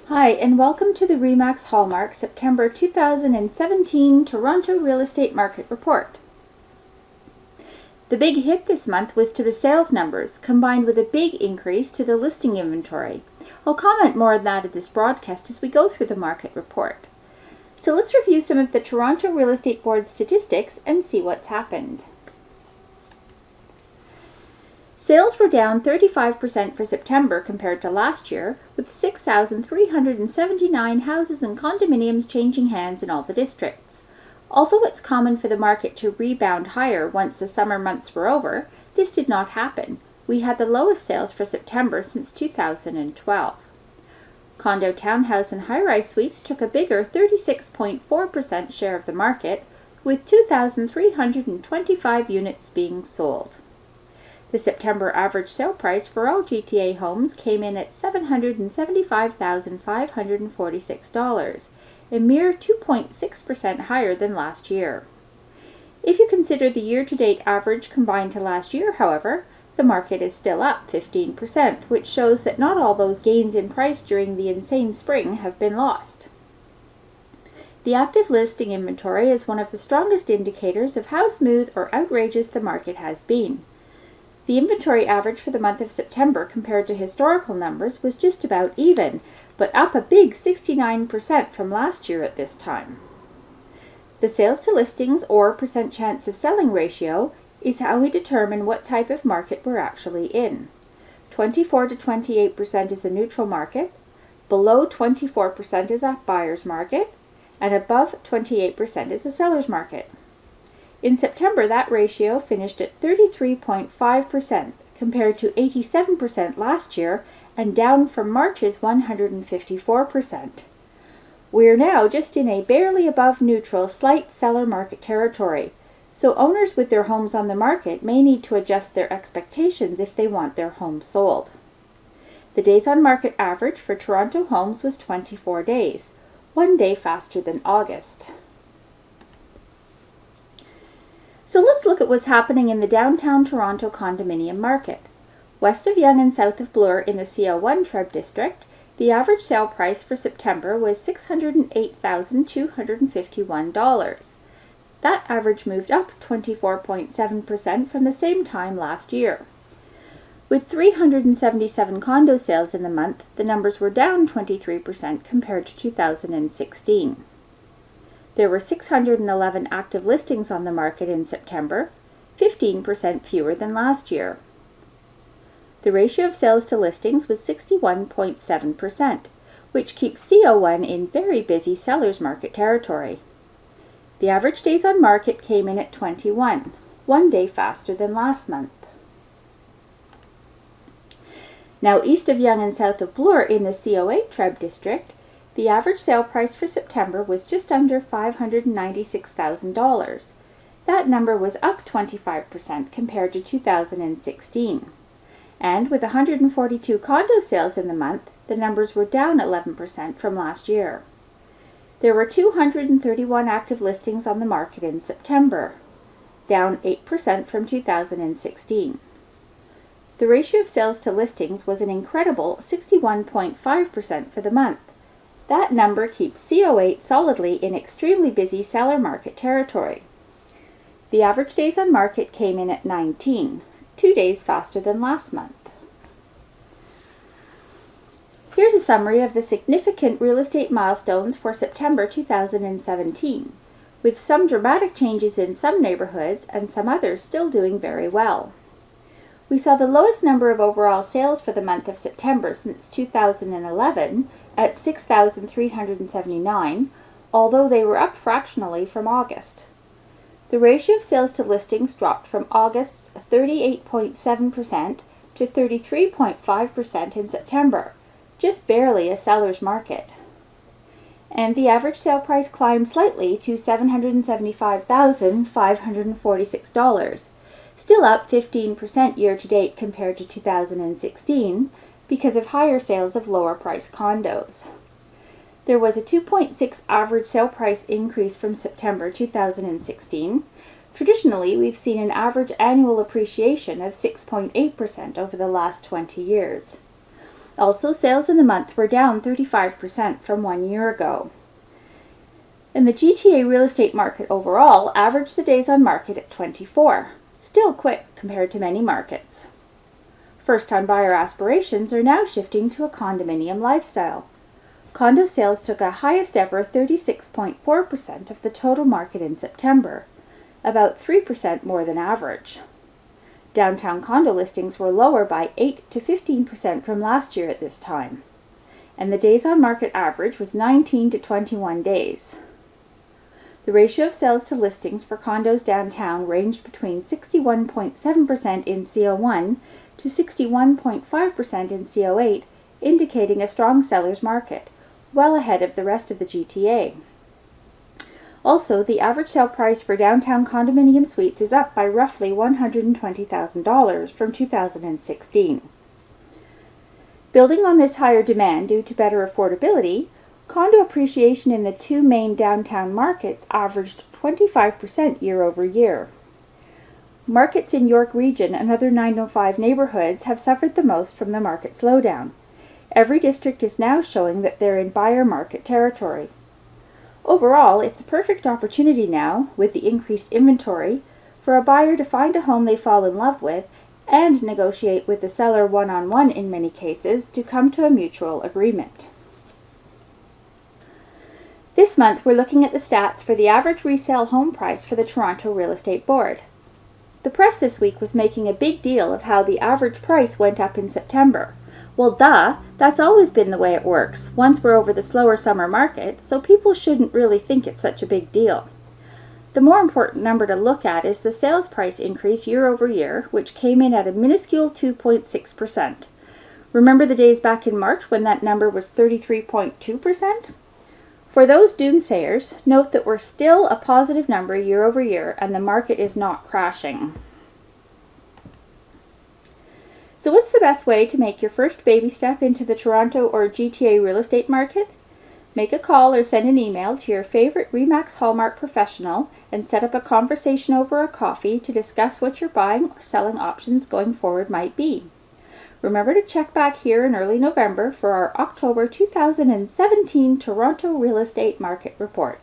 Hi, and welcome to the REMAX Hallmark September 2017 Toronto Real Estate Market Report. The big hit this month was to the sales numbers, combined with a big increase to the listing inventory. I'll comment more on that in this broadcast as we go through the market report. So let's review some of the Toronto Real Estate Board statistics and see what's happened. Sales were down 35% for September compared to last year, with 6,379 houses and condominiums changing hands in all the districts. Although it's common for the market to rebound higher once the summer months were over, this did not happen. We had the lowest sales for September since 2012. Condo, townhouse, and high-rise suites took a bigger 36.4% share of the market, with 2,325 units being sold. The September average sale price for all GTA homes came in at $775,546, a mere 2.6% higher than last year. If you consider the year-to-date average combined to last year, however, the market is still up 15%, which shows that not all those gains in price during the insane spring have been lost. The active listing inventory is one of the strongest indicators of how smooth or outrageous the market has been. The inventory average for the month of September compared to historical numbers was just about even, but up a big 69% from last year at this time. The sales to listings or percent chance of selling ratio is how we determine what type of market we're actually in. 24 to 28% is a neutral market, below 24% is a buyer's market, and above 28% is a seller's market. In September, that ratio finished at 33.5% compared to 87% last year and down from March's 154%. We are now just in a barely above neutral slight seller market territory, so owners with their homes on the market may need to adjust their expectations if they want their homes sold. The days on market average for Toronto homes was 24 days, one day faster than August. So let's look at what's happening in the downtown Toronto condominium market. West of Yonge and south of Bloor in the CO1 Treb district, the average sale price for September was $608,251. That average moved up 24.7% from the same time last year. With 377 condo sales in the month, the numbers were down 23% compared to 2016. There were 611 active listings on the market in September, 15% fewer than last year. The ratio of sales to listings was 61.7%, which keeps CO1 in very busy seller's market territory. The average days on market came in at 21, one day faster than last month. Now east of Yonge and south of Bloor in the CO8 Treb district, the average sale price for September was just under $596,000. That number was up 25% compared to 2016. And with 142 condo sales in the month, the numbers were down 11% from last year. There were 231 active listings on the market in September, down 8% from 2016. The ratio of sales to listings was an incredible 61.5% for the month. That number keeps CO8 solidly in extremely busy seller market territory. The average days on market came in at 19, 2 days faster than last month. Here's a summary of the significant real estate milestones for September 2017, with some dramatic changes in some neighborhoods and some others still doing very well. We saw the lowest number of overall sales for the month of September since 2011 at 6,379, although they were up fractionally from August. The ratio of sales to listings dropped from August's 38.7% to 33.5% in September, just barely a seller's market. And the average sale price climbed slightly to $775,546, still up 15% year-to-date compared to 2016 because of higher sales of lower-priced condos. There was a 2.6 average sale price increase from September 2016. Traditionally, we've seen an average annual appreciation of 6.8% over the last 20 years. Also, sales in the month were down 35% from 1 year ago. In the GTA real estate market overall, averaged the days on market at 24, still quick compared to many markets. First-time buyer aspirations are now shifting to a condominium lifestyle. Condo sales took a highest ever 36.4% of the total market in September, about 3% more than average. Downtown condo listings were lower by 8 to 15% from last year at this time, and the days on market average was 19 to 21 days. The ratio of sales to listings for condos downtown ranged between 61.7% in CO1 to 61.5% in CO8, indicating a strong seller's market, well ahead of the rest of the GTA. Also, the average sale price for downtown condominium suites is up by roughly $120,000 from 2016. Building on this higher demand due to better affordability, condo appreciation in the two main downtown markets averaged 25% year over year. Markets in York Region and other 905 neighborhoods have suffered the most from the market slowdown. Every district is now showing that they're in buyer market territory. Overall, it's a perfect opportunity now, with the increased inventory, for a buyer to find a home they fall in love with and negotiate with the seller one-on-one in many cases to come to a mutual agreement. This month, we're looking at the stats for the average resale home price for the Toronto Real Estate Board. The press this week was making a big deal of how the average price went up in September. Well, that's always been the way it works, once we're over the slower summer market, so people shouldn't really think it's such a big deal. The more important number to look at is the sales price increase year over year, which came in at a minuscule 2.6%. Remember the days back in March when that number was 33.2%? For those doomsayers, note that we're still a positive number year over year and the market is not crashing. So what's the best way to make your first baby step into the Toronto or GTA real estate market? Make a call or send an email to your favorite REMAX Hallmark professional and set up a conversation over a coffee to discuss what your buying or selling options going forward might be. Remember to check back here in early November for our October 2017 Toronto Real Estate Market Report.